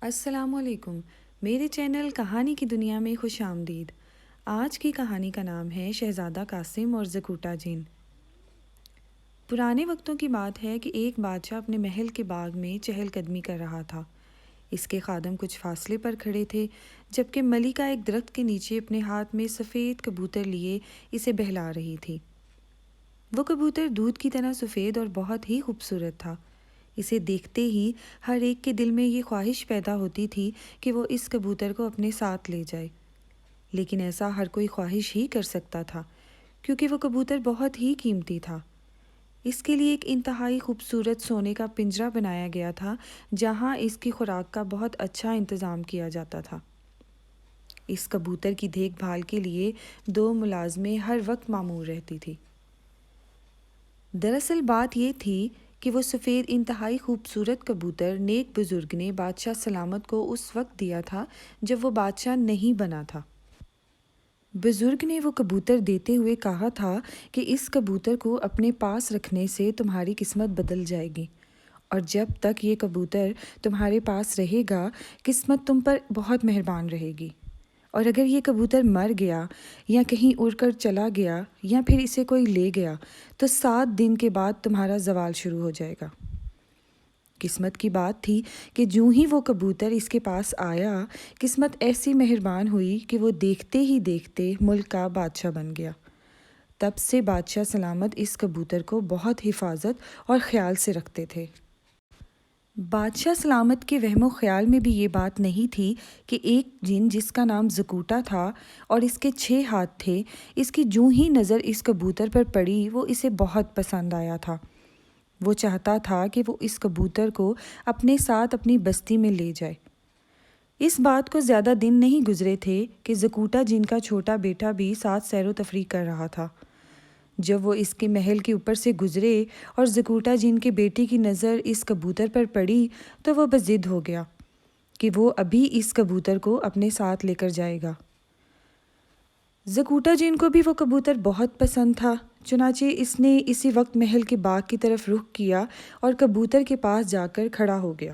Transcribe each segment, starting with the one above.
السلام علیکم، میرے چینل کہانی کی دنیا میں خوش آمدید۔ آج کی کہانی کا نام ہے شہزادہ قاسم اور زکوٹا جن۔ پرانے وقتوں کی بات ہے کہ ایک بادشاہ اپنے محل کے باغ میں چہل قدمی کر رہا تھا۔ اس کے خادم کچھ فاصلے پر کھڑے تھے، جبکہ ملکہ ایک درخت کے نیچے اپنے ہاتھ میں سفید کبوتر لیے اسے بہلا رہی تھی۔ وہ کبوتر دودھ کی طرح سفید اور بہت ہی خوبصورت تھا۔ اسے دیکھتے ہی ہر ایک کے دل میں یہ خواہش پیدا ہوتی تھی کہ وہ اس کبوتر کو اپنے ساتھ لے جائے، لیکن ایسا ہر کوئی خواہش ہی کر سکتا تھا، کیونکہ وہ کبوتر بہت ہی قیمتی تھا۔ اس کے لیے ایک انتہائی خوبصورت سونے کا پنجرہ بنایا گیا تھا، جہاں اس کی خوراک کا بہت اچھا انتظام کیا جاتا تھا۔ اس کبوتر کی دیکھ بھال کے لیے 2 ملازمیں ہر وقت مامور رہتی تھی۔ دراصل بات یہ تھی کہ وہ سفید انتہائی خوبصورت کبوتر نیک بزرگ نے بادشاہ سلامت کو اس وقت دیا تھا جب وہ بادشاہ نہیں بنا تھا۔ بزرگ نے وہ کبوتر دیتے ہوئے کہا تھا کہ اس کبوتر کو اپنے پاس رکھنے سے تمہاری قسمت بدل جائے گی، اور جب تک یہ کبوتر تمہارے پاس رہے گا قسمت تم پر بہت مہربان رہے گی، اور اگر یہ کبوتر مر گیا یا کہیں اڑ کر چلا گیا یا پھر اسے کوئی لے گیا تو 7 دن کے بعد تمہارا زوال شروع ہو جائے گا۔ قسمت کی بات تھی کہ جوں ہی وہ کبوتر اس کے پاس آیا، قسمت ایسی مہربان ہوئی کہ وہ دیکھتے ہی دیکھتے ملک کا بادشاہ بن گیا۔ تب سے بادشاہ سلامت اس کبوتر کو بہت حفاظت اور خیال سے رکھتے تھے۔ بادشاہ سلامت کے وہم و خیال میں بھی یہ بات نہیں تھی کہ ایک جن جس کا نام زکوٹا تھا اور اس کے 6 ہاتھ تھے، اس کی جوں ہی نظر اس کبوتر پر پڑی وہ اسے بہت پسند آیا تھا۔ وہ چاہتا تھا کہ وہ اس کبوتر کو اپنے ساتھ اپنی بستی میں لے جائے۔ اس بات کو زیادہ دن نہیں گزرے تھے کہ زکوٹا جن کا چھوٹا بیٹا بھی ساتھ سیر و تفریح کر رہا تھا۔ جب وہ اس کے محل کے اوپر سے گزرے اور زکوٹا جن کے بیٹے کی نظر اس کبوتر پر پڑی تو وہ بضد ہو گیا کہ وہ ابھی اس کبوتر کو اپنے ساتھ لے کر جائے گا۔ زکوٹا جن کو بھی وہ کبوتر بہت پسند تھا، چنانچہ اس نے اسی وقت محل کے باغ کی طرف رخ کیا اور کبوتر کے پاس جا کر کھڑا ہو گیا۔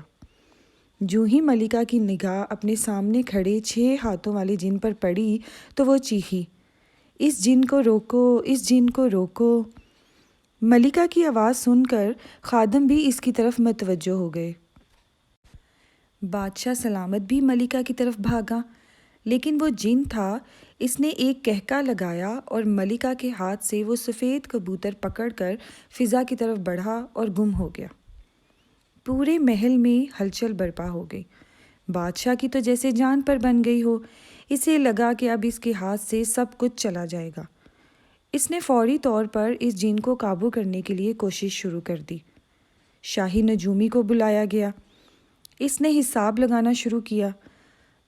جوں ہی ملکہ کی نگاہ اپنے سامنے کھڑے 6 ہاتھوں والے جن پر پڑی تو وہ چیخی، اس جن کو روکو، اس جن کو روکو۔ ملکہ کی آواز سن کر خادم بھی اس کی طرف متوجہ ہو گئے۔ بادشاہ سلامت بھی ملکہ کی طرف بھاگا، لیکن وہ جن تھا، اس نے ایک کہکا لگایا اور ملکہ کے ہاتھ سے وہ سفید کبوتر پکڑ کر فضا کی طرف بڑھا اور گم ہو گیا۔ پورے محل میں ہلچل برپا ہو گئی۔ بادشاہ کی تو جیسے جان پر بن گئی ہو، اسے لگا کہ اب اس کے ہاتھ سے سب کچھ چلا جائے گا۔ اس نے فوری طور پر اس جن کو قابو کرنے کے لیے کوشش شروع کر دی۔ شاہی نجومی کو بلایا گیا۔ اس نے حساب لگانا شروع کیا۔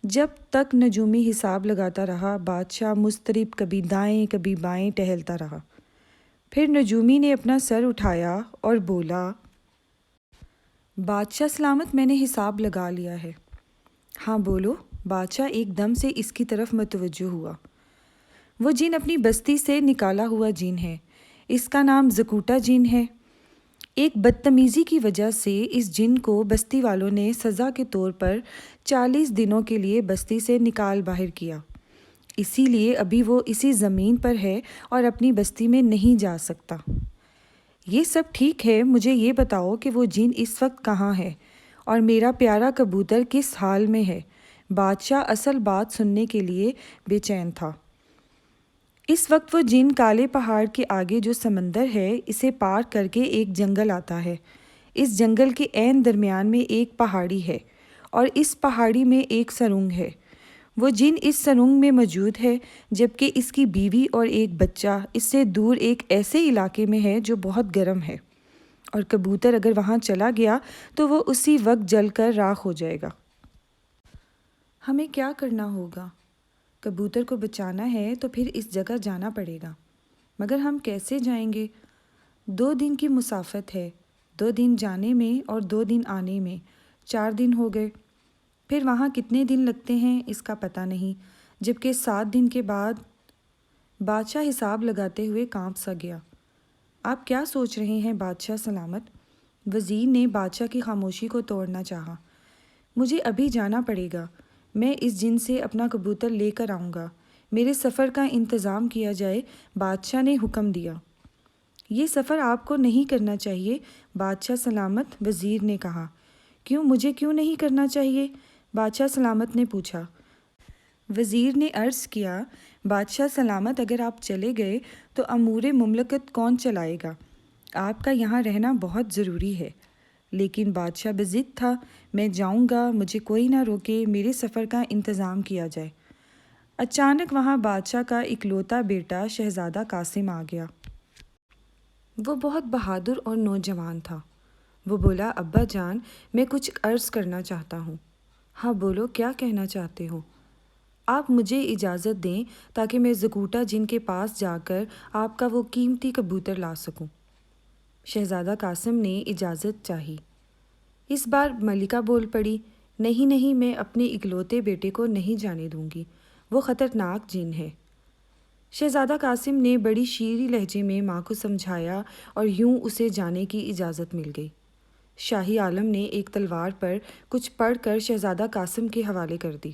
جب تک نجومی حساب لگاتا رہا، بادشاہ مضطرب کبھی دائیں کبھی بائیں ٹہلتا رہا۔ پھر نجومی نے اپنا سر اٹھایا اور بولا، بادشاہ سلامت، میں نے حساب لگا لیا ہے۔ ہاں بولو۔ بادشاہ ایک دم سے اس کی طرف متوجہ ہوا۔ وہ جن اپنی بستی سے نکالا ہوا جن ہے، اس کا نام زکوٹا جن ہے۔ ایک بدتمیزی کی وجہ سے اس جن کو بستی والوں نے سزا کے طور پر 40 دنوں کے لیے بستی سے نکال باہر کیا، اسی لیے ابھی وہ اسی زمین پر ہے اور اپنی بستی میں نہیں جا سکتا۔ یہ سب ٹھیک ہے، مجھے یہ بتاؤ کہ وہ جن اس وقت کہاں ہے اور میرا پیارا کبوتر کس حال میں ہے؟ بادشاہ اصل بات سننے کے لیے بے چین تھا۔ اس وقت وہ جن کالے پہاڑ کے آگے جو سمندر ہے، اسے پار کر کے ایک جنگل آتا ہے۔ اس جنگل کے عین درمیان میں ایک پہاڑی ہے اور اس پہاڑی میں ایک سرنگ ہے۔ وہ جن اس سرنگ میں موجود ہے، جبکہ اس کی بیوی اور ایک بچہ اس سے دور ایک ایسے علاقے میں ہے جو بہت گرم ہے، اور کبوتر اگر وہاں چلا گیا تو وہ اسی وقت جل کر راکھ ہو جائے گا۔ ہمیں کیا کرنا ہوگا؟ کبوتر کو بچانا ہے تو پھر اس جگہ جانا پڑے گا، مگر ہم کیسے جائیں گے؟ 2 دن کی مسافت ہے، 2 دن جانے میں اور 2 دن آنے میں، 4 دن ہو گئے۔ پھر وہاں کتنے دن لگتے ہیں اس کا پتہ نہیں، جبکہ 7 دن کے بعد۔ بادشاہ حساب لگاتے ہوئے کانپ سا گیا۔ آپ کیا سوچ رہے ہیں بادشاہ سلامت؟ وزیر نے بادشاہ کی خاموشی کو توڑنا چاہا۔ مجھے ابھی جانا پڑے گا، میں اس جن سے اپنا کبوتر لے کر آؤں گا، میرے سفر کا انتظام کیا جائے، بادشاہ نے حکم دیا۔ یہ سفر آپ کو نہیں کرنا چاہیے، بادشاہ سلامت وزیر نے کہا۔ مجھے کیوں نہیں کرنا چاہیے؟ بادشاہ سلامت نے پوچھا۔ وزیر نے عرض کیا، بادشاہ سلامت، اگر آپ چلے گئے تو امور مملکت کون چلائے گا؟ آپ کا یہاں رہنا بہت ضروری ہے۔ لیکن بادشاہ بضد تھا، میں جاؤں گا، مجھے کوئی نہ روکے، میرے سفر کا انتظام کیا جائے۔ اچانک وہاں بادشاہ کا اکلوتا بیٹا شہزادہ قاسم آ گیا۔ وہ بہت بہادر اور نوجوان تھا۔ وہ بولا، ابا جان، میں کچھ عرض کرنا چاہتا ہوں۔ ہاں بولو، کیا کہنا چاہتے ہو؟ آپ مجھے اجازت دیں تاکہ میں زکوٹا جن کے پاس جا کر آپ کا وہ قیمتی کبوتر لا سکوں۔ شہزادہ قاسم نے اجازت چاہی۔ اس بار ملکہ بول پڑی، نہیں نہیں، میں اپنے اکلوتے بیٹے کو نہیں جانے دوں گی، وہ خطرناک جن ہے۔ شہزادہ قاسم نے بڑی شیریں لہجے میں ماں کو سمجھایا اور یوں اسے جانے کی اجازت مل گئی۔ شاہی عالم نے ایک تلوار پر کچھ پڑھ کر شہزادہ قاسم کے حوالے کر دی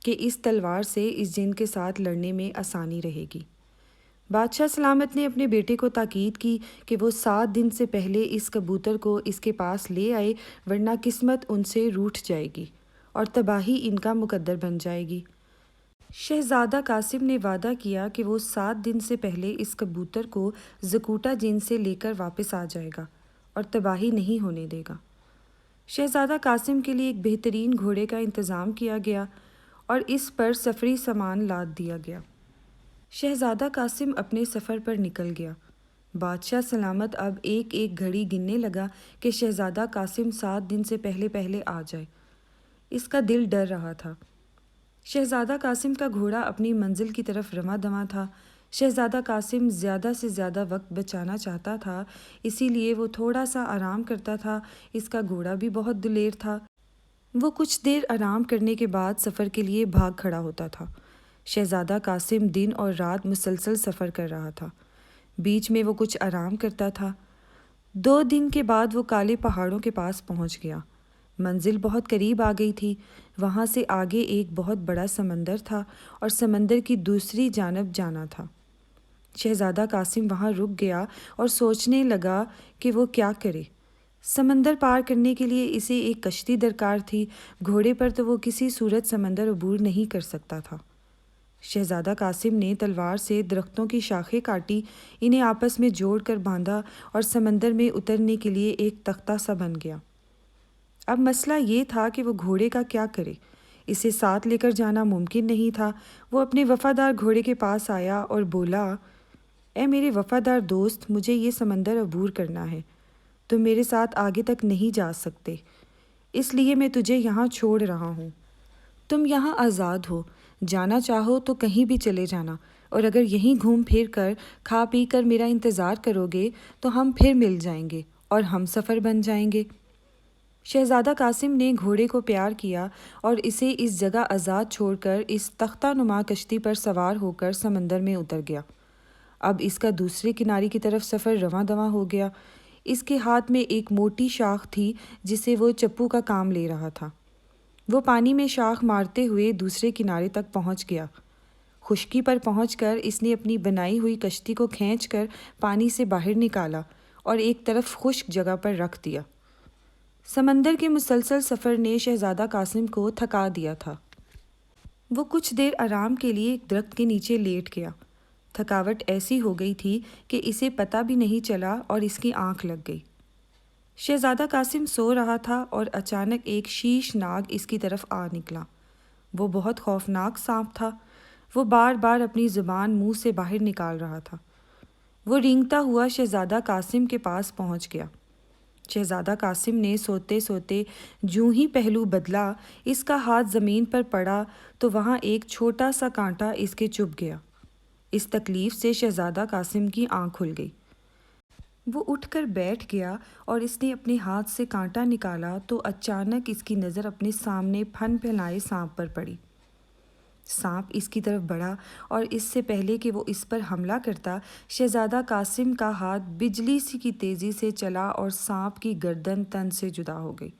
کہ اس تلوار سے اس جن کے ساتھ لڑنے میں آسانی رہے گی۔ بادشاہ سلامت نے اپنے بیٹے کو تاکید کی کہ وہ 7 دن سے پہلے اس کبوتر کو اس کے پاس لے آئے، ورنہ قسمت ان سے روٹھ جائے گی اور تباہی ان کا مقدر بن جائے گی۔ شہزادہ قاسم نے وعدہ کیا کہ وہ 7 دن سے پہلے اس کبوتر کو زکوٹا جن سے لے کر واپس آ جائے گا اور تباہی نہیں ہونے دے گا۔ شہزادہ قاسم کے لیے ایک بہترین گھوڑے کا انتظام کیا گیا اور اس پر سفری سامان لاد دیا گیا۔ شہزادہ قاسم اپنے سفر پر نکل گیا۔ بادشاہ سلامت اب ایک ایک گھڑی گننے لگا کہ شہزادہ قاسم 7 دن سے پہلے آ جائے۔ اس کا دل ڈر رہا تھا۔ شہزادہ قاسم کا گھوڑا اپنی منزل کی طرف رواں دواں تھا۔ شہزادہ قاسم زیادہ سے زیادہ وقت بچانا چاہتا تھا، اسی لیے وہ تھوڑا سا آرام کرتا تھا۔ اس کا گھوڑا بھی بہت دلیر تھا۔ وہ کچھ دیر آرام کرنے کے بعد سفر کے لیے بھاگ کھڑا ہوتا تھا۔ شہزادہ قاسم دن اور رات مسلسل سفر کر رہا تھا۔ بیچ میں وہ کچھ آرام کرتا تھا۔ 2 دن کے بعد وہ کالے پہاڑوں کے پاس پہنچ گیا۔ منزل بہت قریب آ گئی تھی۔ وہاں سے آگے ایک بہت بڑا سمندر تھا اور سمندر کی دوسری جانب جانا تھا۔ شہزادہ قاسم وہاں رک گیا اور سوچنے لگا کہ وہ کیا کرے۔ سمندر پار کرنے کے لیے اسے ایک کشتی درکار تھی، گھوڑے پر تو وہ کسی صورت سمندر عبور نہیں کر سکتا تھا۔ شہزادہ قاسم نے تلوار سے درختوں کی شاخیں کاٹی، انہیں آپس میں جوڑ کر باندھا اور سمندر میں اترنے کے لیے ایک تختہ سا بن گیا۔ اب مسئلہ یہ تھا کہ وہ گھوڑے کا کیا کرے۔ اسے ساتھ لے کر جانا ممکن نہیں تھا۔ وہ اپنے وفادار گھوڑے کے پاس آیا اور بولا، اے میرے وفادار دوست، مجھے یہ سمندر عبور کرنا ہے۔ تم میرے ساتھ آگے تک نہیں جا سکتے، اس لیے میں تجھے یہاں چھوڑ رہا ہوں۔ تم یہاں آزاد ہو، جانا چاہو تو کہیں بھی چلے جانا، اور اگر یہیں گھوم پھر کر کھا پی کر میرا انتظار کرو گے تو ہم پھر مل جائیں گے اور ہم سفر بن جائیں گے۔ شہزادہ قاسم نے گھوڑے کو پیار کیا اور اسے اس جگہ آزاد چھوڑ کر اس تختہ نما کشتی پر سوار ہو کر سمندر میں اتر گیا۔ اب اس کا دوسرے کنارے کی طرف سفر رواں دواں ہو گیا۔ اس کے ہاتھ میں ایک موٹی شاخ تھی جسے وہ چپو کا کام لے رہا تھا۔ وہ پانی میں شاخ مارتے ہوئے دوسرے کنارے تک پہنچ گیا۔ خشکی پر پہنچ کر اس نے اپنی بنائی ہوئی کشتی کو کھینچ کر پانی سے باہر نکالا اور ایک طرف خشک جگہ پر رکھ دیا۔ سمندر کے مسلسل سفر نے شہزادہ قاسم کو تھکا دیا تھا۔ وہ کچھ دیر آرام کے لیے ایک درخت کے نیچے لیٹ گیا۔ تھکاوٹ ایسی ہو گئی تھی کہ اسے پتہ بھی نہیں چلا اور اس کی آنکھ لگ گئی۔ شہزادہ قاسم سو رہا تھا اور اچانک ایک شیش ناگ اس کی طرف آ نکلا۔ وہ بہت خوفناک سانپ تھا۔ وہ بار بار اپنی زبان منہ سے باہر نکال رہا تھا۔ وہ رینگتا ہوا شہزادہ قاسم کے پاس پہنچ گیا۔ شہزادہ قاسم نے سوتے سوتے جوں ہی پہلو بدلا، اس کا ہاتھ زمین پر پڑا تو وہاں ایک چھوٹا سا کانٹا اس کے چبھ گیا۔ اس تکلیف سے شہزادہ قاسم کی آنکھ کھل گئی۔ وہ اٹھ کر بیٹھ گیا اور اس نے اپنے ہاتھ سے کانٹا نکالا تو اچانک اس کی نظر اپنے سامنے پھن پھیلائے سانپ پر پڑی۔ سانپ اس کی طرف بڑھا اور اس سے پہلے کہ وہ اس پر حملہ کرتا، شہزادہ قاسم کا ہاتھ بجلی سی کی تیزی سے چلا اور سانپ کی گردن تن سے جدا ہو گئی۔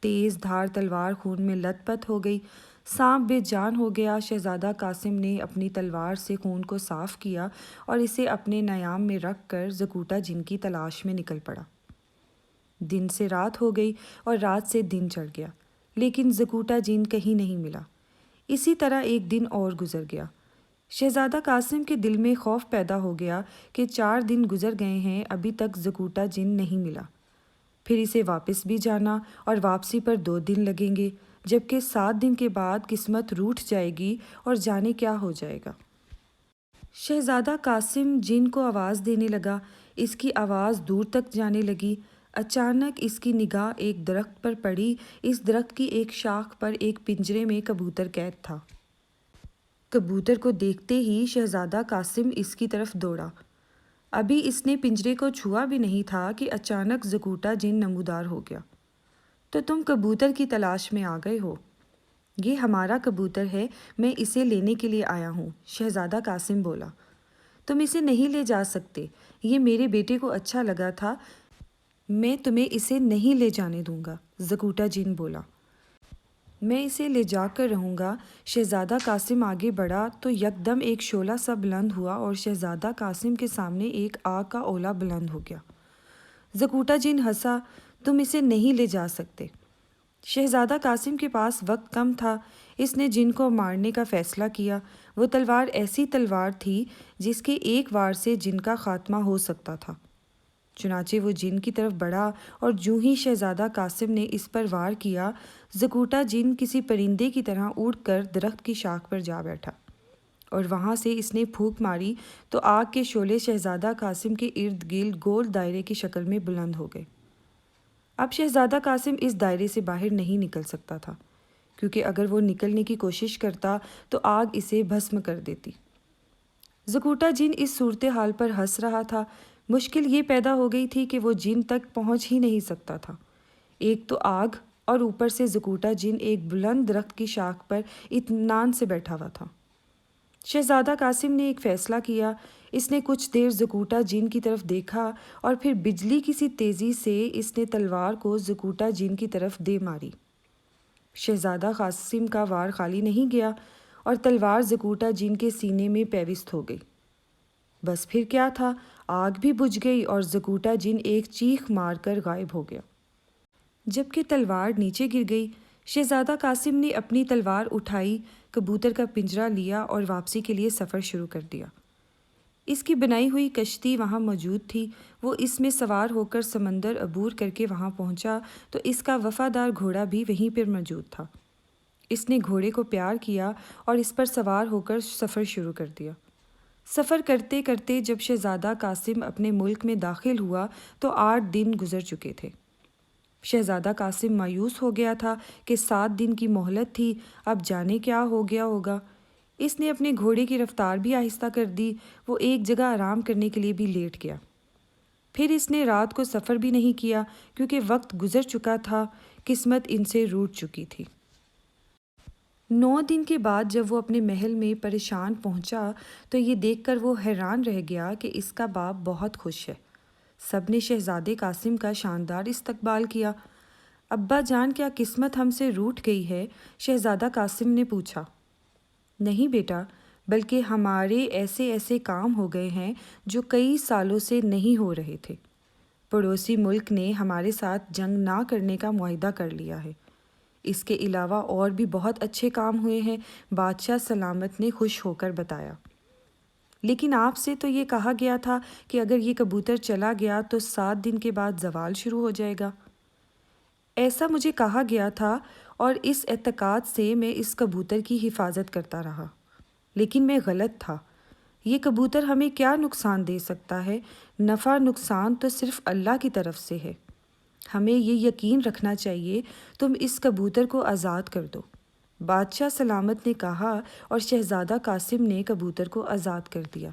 تیز دھار تلوار خون میں لت پت ہو گئی، سانپ بے جان ہو گیا۔ شہزادہ قاسم نے اپنی تلوار سے خون کو صاف کیا اور اسے اپنے نیام میں رکھ کر زکوٹا جن کی تلاش میں نکل پڑا۔ دن سے رات ہو گئی اور رات سے دن چڑھ گیا، لیکن زکوٹا جن کہیں نہیں ملا۔ اسی طرح ایک دن اور گزر گیا۔ شہزادہ قاسم کے دل میں خوف پیدا ہو گیا کہ 4 دن گزر گئے ہیں، ابھی تک زکوٹا جن نہیں ملا۔ پھر اسے واپس بھی جانا اور واپسی پر 2 دن لگیں گے، جبکہ 7 دن کے بعد قسمت روٹھ جائے گی اور جانے کیا ہو جائے گا۔ شہزادہ قاسم جن کو آواز دینے لگا، اس کی آواز دور تک جانے لگی۔ اچانک اس کی نگاہ ایک درخت پر پڑی۔ اس درخت کی ایک شاخ پر ایک پنجرے میں کبوتر قید تھا۔ کبوتر کو دیکھتے ہی شہزادہ قاسم اس کی طرف دوڑا۔ ابھی اس نے پنجرے کو چھوا بھی نہیں تھا کہ اچانک زکوٹا جن نمودار ہو گیا۔ تو تم کبوتر کی تلاش میں آ گئے ہو؟ یہ ہمارا کبوتر ہے، میں اسے لینے کے لیے آیا ہوں، شہزادہ قاسم بولا۔ تم اسے نہیں لے جا سکتے، یہ میرے بیٹے کو اچھا لگا تھا، میں تمہیں اسے نہیں لے جانے دوں گا، زکوٹا جن بولا۔ میں اسے لے جا کر رہوں گا۔ شہزادہ قاسم آگے بڑھا تو یکدم ایک شعلہ سا بلند ہوا اور شہزادہ قاسم کے سامنے ایک آگ کا اولہ بلند ہو گیا۔ زکوٹا جن ہنسا، تم اسے نہیں لے جا سکتے۔ شہزادہ قاسم کے پاس وقت کم تھا، اس نے جن کو مارنے کا فیصلہ کیا۔ وہ تلوار ایسی تلوار تھی جس کے ایک وار سے جن کا خاتمہ ہو سکتا تھا۔ چنانچہ وہ جن کی طرف بڑھا اور جوں ہی شہزادہ قاسم نے اس پر وار کیا، زکوٹا جن کسی پرندے کی طرح اڑ کر درخت کی شاخ پر جا بیٹھا، اور وہاں سے اس نے پھونک ماری تو آگ کے شعلے شہزادہ قاسم کے ارد گرد گول دائرے کی شکل میں بلند ہو گئے۔ اب شہزادہ قاسم اس دائرے سے باہر نہیں نکل سکتا تھا، کیونکہ اگر وہ نکلنے کی کوشش کرتا تو آگ اسے بھسم کر دیتی۔ زکوٹا جن اس صورتحال پر ہنس رہا تھا۔ مشکل یہ پیدا ہو گئی تھی کہ وہ جن تک پہنچ ہی نہیں سکتا تھا، ایک تو آگ اور اوپر سے زکوٹا جن ایک بلند درخت کی شاخ پر اطمینان سے بیٹھا ہوا تھا۔ شہزادہ قاسم نے ایک فیصلہ کیا۔ اس نے کچھ دیر زکوٹا جن کی طرف دیکھا اور پھر بجلی کی سی تیزی سے اس نے تلوار کو زکوٹا جن کی طرف دے ماری۔ شہزادہ قاسم کا وار خالی نہیں گیا اور تلوار زکوٹا جن کے سینے میں پیوست ہو گئی۔ بس پھر کیا تھا، آگ بھی بجھ گئی اور زکوٹا جن ایک چیخ مار کر غائب ہو گیا۔ جبکہ تلوار نیچے گر گئی، شہزادہ قاسم نے اپنی تلوار اٹھائی، کبوتر کا پنجرہ لیا اور واپسی کے لیے سفر شروع کر دیا۔ اس کی بنائی ہوئی کشتی وہاں موجود تھی۔ وہ اس میں سوار ہو کر سمندر عبور کر کے وہاں پہنچا تو اس کا وفادار گھوڑا بھی وہیں پر موجود تھا۔ اس نے گھوڑے کو پیار کیا اور اس پر سوار ہو کر سفر شروع کر دیا۔ سفر کرتے کرتے جب شہزادہ قاسم اپنے ملک میں داخل ہوا تو 8 دن گزر چکے تھے۔ شہزادہ قاسم مایوس ہو گیا تھا کہ 7 دن کی مہلت تھی، اب جانے کیا ہو گیا ہوگا۔ اس نے اپنے گھوڑے کی رفتار بھی آہستہ کر دی، وہ ایک جگہ آرام کرنے کے لیے بھی لیٹ گیا۔ پھر اس نے رات کو سفر بھی نہیں کیا کیونکہ وقت گزر چکا تھا، قسمت ان سے روٹھ چکی تھی۔ 9 دن کے بعد جب وہ اپنے محل میں پریشان پہنچا تو یہ دیکھ کر وہ حیران رہ گیا کہ اس کا باپ بہت خوش ہے۔ سب نے شہزادے قاسم کا شاندار استقبال کیا۔ ابا جان، کیا قسمت ہم سے روٹھ گئی ہے؟ شہزادہ قاسم نے پوچھا۔ نہیں بیٹا، بلکہ ہمارے ایسے ایسے کام ہو گئے ہیں جو کئی سالوں سے نہیں ہو رہے تھے۔ پڑوسی ملک نے ہمارے ساتھ جنگ نہ کرنے کا معاہدہ کر لیا ہے۔ اس کے علاوہ اور بھی بہت اچھے کام ہوئے ہیں، بادشاہ سلامت نے خوش ہو کر بتایا۔ لیکن آپ سے تو یہ کہا گیا تھا کہ اگر یہ کبوتر چلا گیا تو 7 دن کے بعد زوال شروع ہو جائے گا۔ ایسا مجھے کہا گیا تھا اور اس اعتقاد سے میں اس کبوتر کی حفاظت کرتا رہا، لیکن میں غلط تھا۔ یہ کبوتر ہمیں کیا نقصان دے سکتا ہے؟ نفع نقصان تو صرف اللہ کی طرف سے ہے۔ ہمیں یہ یقین رکھنا چاہیے، تم اس کبوتر کو آزاد کر دو۔ بادشاہ سلامت نے کہا اور شہزادہ قاسم نے کبوتر کو آزاد کر دیا۔